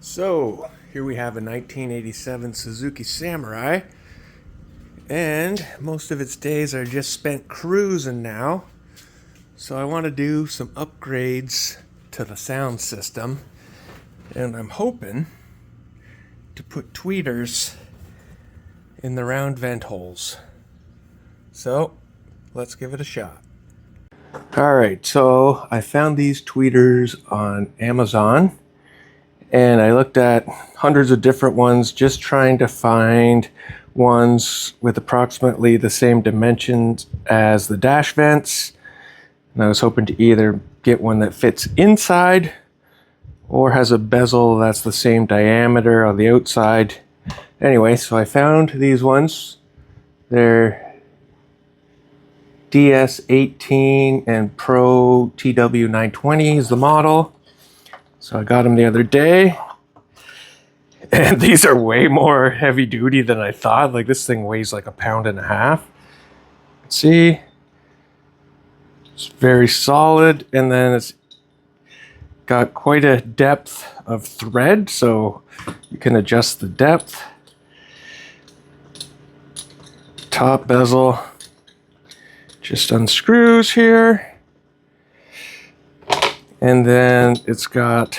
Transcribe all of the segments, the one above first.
So here we have a 1987 Suzuki Samurai, and most of its days are just spent cruising now. So I want to do some upgrades to the sound system, and I'm hoping to put tweeters in the round vent holes. So let's give it a shot. Alright, so I found these tweeters on Amazon. And I looked at hundreds of different ones, just trying to find ones with approximately the same dimensions as the dash vents. And I was hoping to either get one that fits inside or has a bezel that's the same diameter on the outside. Anyway, so I found these ones. They're DS18 and Pro TW920 is the model. So I got them the other day, and these are way more heavy duty than I thought. Like, this thing weighs like 1.5 pounds. See, it's very solid, and then it's got quite a depth of thread, so you can adjust the depth. Top bezel just unscrews here. And then it's got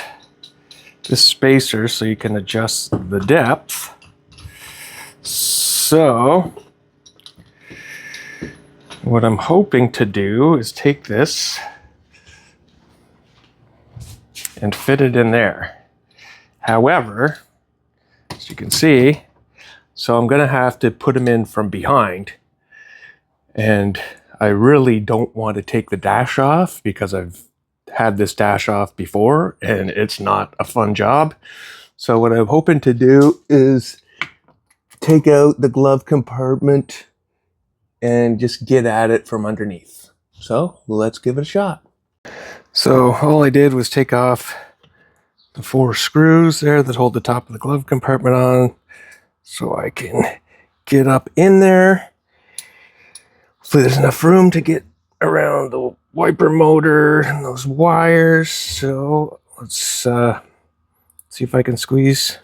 this spacer so you can adjust the depth. So what I'm hoping to do is take this and fit it in there. However, as you can see, so I'm gonna have to put them in from behind. And I really don't want to take the dash off because I've had this dash off before and it's not a fun job. So what I'm hoping to do is take out the glove compartment and just get at it from underneath. So let's give it a shot. So all I did was take off the 4 screws there that hold the top of the glove compartment on so I can get up in there. Hopefully there's enough room to get around the wiper motor and those wires. So let's see if I can squeeze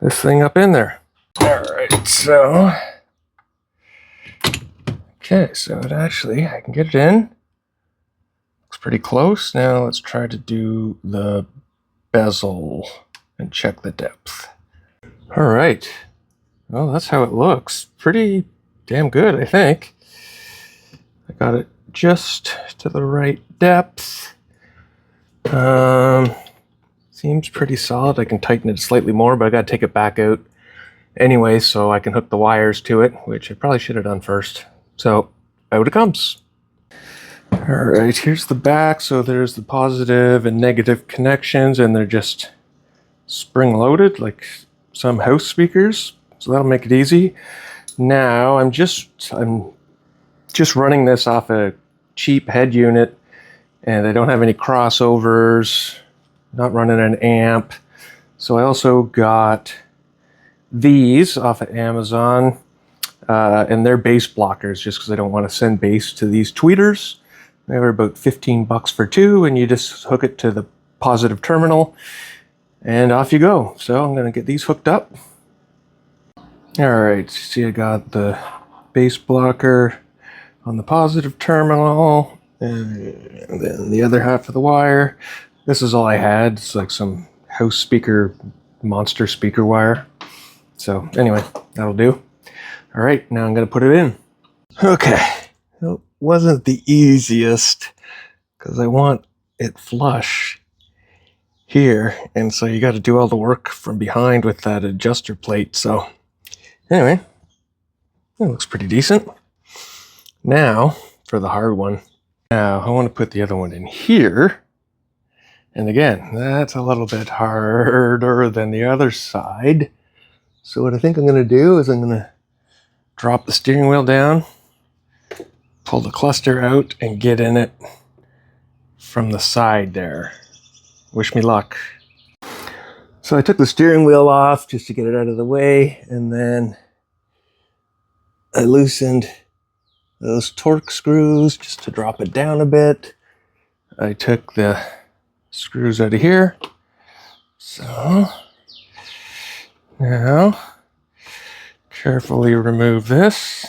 this thing up in there. All right, so okay, so it actually, I can get it in. Looks pretty close. Now let's try to do the bezel and check the depth. All right, well, that's how it looks. Pretty damn good, I think. I got it just to the right depth. Seems pretty solid. I can tighten it slightly more, but I gotta take it back out anyway so I can hook the wires to it, which I probably should have done first. So out it comes. All right, here's the back. So there's the positive and negative connections, and they're just spring-loaded like some house speakers. So that'll make it easy. Now I'm just running this off a cheap head unit, and I don't have any crossovers, not running an amp. So I also got these off of Amazon, and they're bass blockers just because I don't want to send bass to these tweeters. They were about 15 bucks for 2, and you just hook it to the positive terminal and off you go. So I'm going to get these hooked up. All right, see, I got the bass blocker on the positive terminal, and then the other half of the wire. This is all I had. It's like some house speaker, monster speaker wire. So anyway, that'll do. All right, now I'm going to put it in. Okay, it wasn't the easiest because I want it flush here, and so you got to do all the work from behind with that adjuster plate. So anyway, it looks pretty decent. Now, for the hard one. Now, I want to put the other one in here. And again, that's a little bit harder than the other side. So what I think I'm going to do is I'm going to drop the steering wheel down, pull the cluster out, and get in it from the side there. Wish me luck. So I took the steering wheel off just to get it out of the way, and then I loosened those torque screws just to drop it down a bit. I took the screws out of here, So now carefully remove this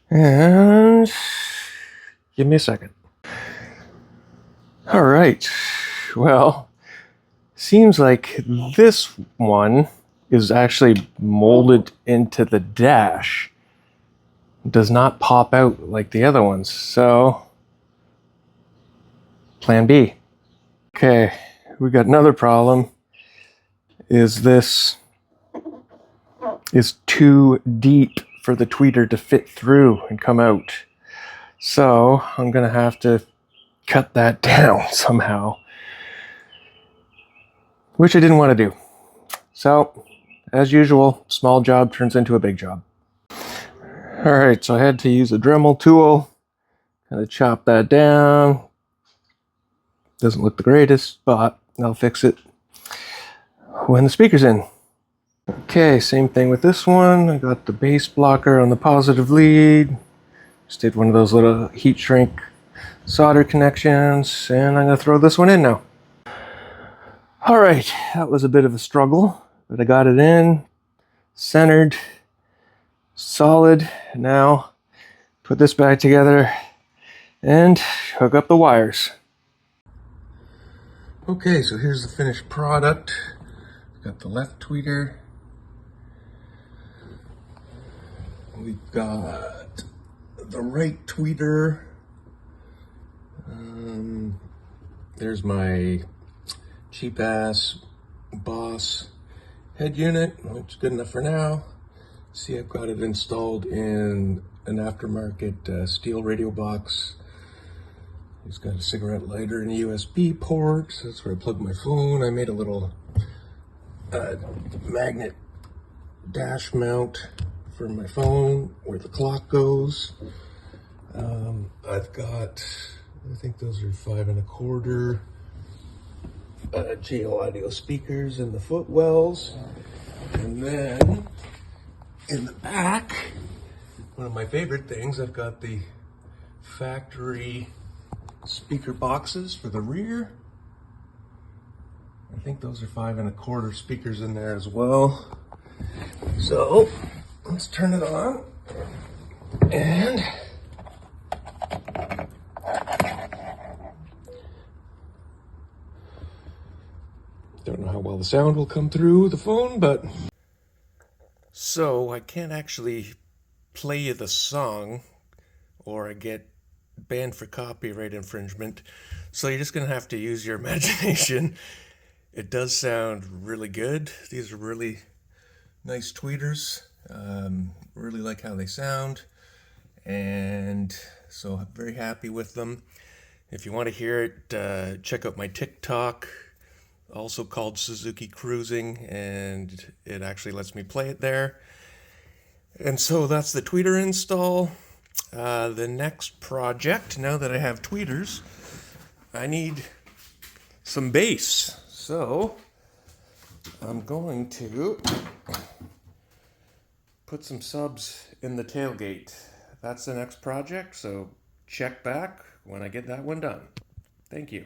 and give me a second. All right, well, seems like this one is actually molded into the dash. It does not pop out like the other ones, so plan B. Okay, we got another problem. Is this is too deep for the tweeter to fit through and come out. So I'm gonna have to cut that down somehow, which I didn't want to do. So, as usual, small job turns into a big job. All right, so I had to use a Dremel tool, kind of chop that down. Doesn't look the greatest, but I'll fix it when the speaker's in. Okay, same thing with this one. I got the base blocker on the positive lead. Just did one of those little heat shrink solder connections, and I'm gonna throw this one in now. All right, that was a bit of a struggle, but I got it in, centered, solid. Now, put this back together and hook up the wires. Okay, so here's the finished product. Got the left tweeter. We've got the right tweeter. There's my cheap ass Boss head unit, which is good enough for now. See, I've got it installed in an aftermarket steel radio box. It's got a cigarette lighter and a USB port. So that's where I plug my phone. I made a little magnet dash mount for my phone where the clock goes. I've got, I think those are 5 1/4 JL audio speakers in the footwells. And then in the back, one of my favorite things, I've got the factory speaker boxes for the rear. I think those are 5 1/4 speakers in there as well. So let's turn it on and don't know how well the sound will come through the phone, but so I can't actually play you the song or I get banned for copyright infringement. So you're just gonna have to use your imagination. It does sound really good. These are really nice tweeters. Really like how they sound, and so I'm very happy with them. If you want to hear it, check out my TikTok, also called Suzuki Cruising, and it actually lets me play it there. And so that's the tweeter install. The next project, now that I have tweeters, I need some bass. So I'm going to put some subs in the tailgate. That's the next project, so check back when I get that one done. Thank you.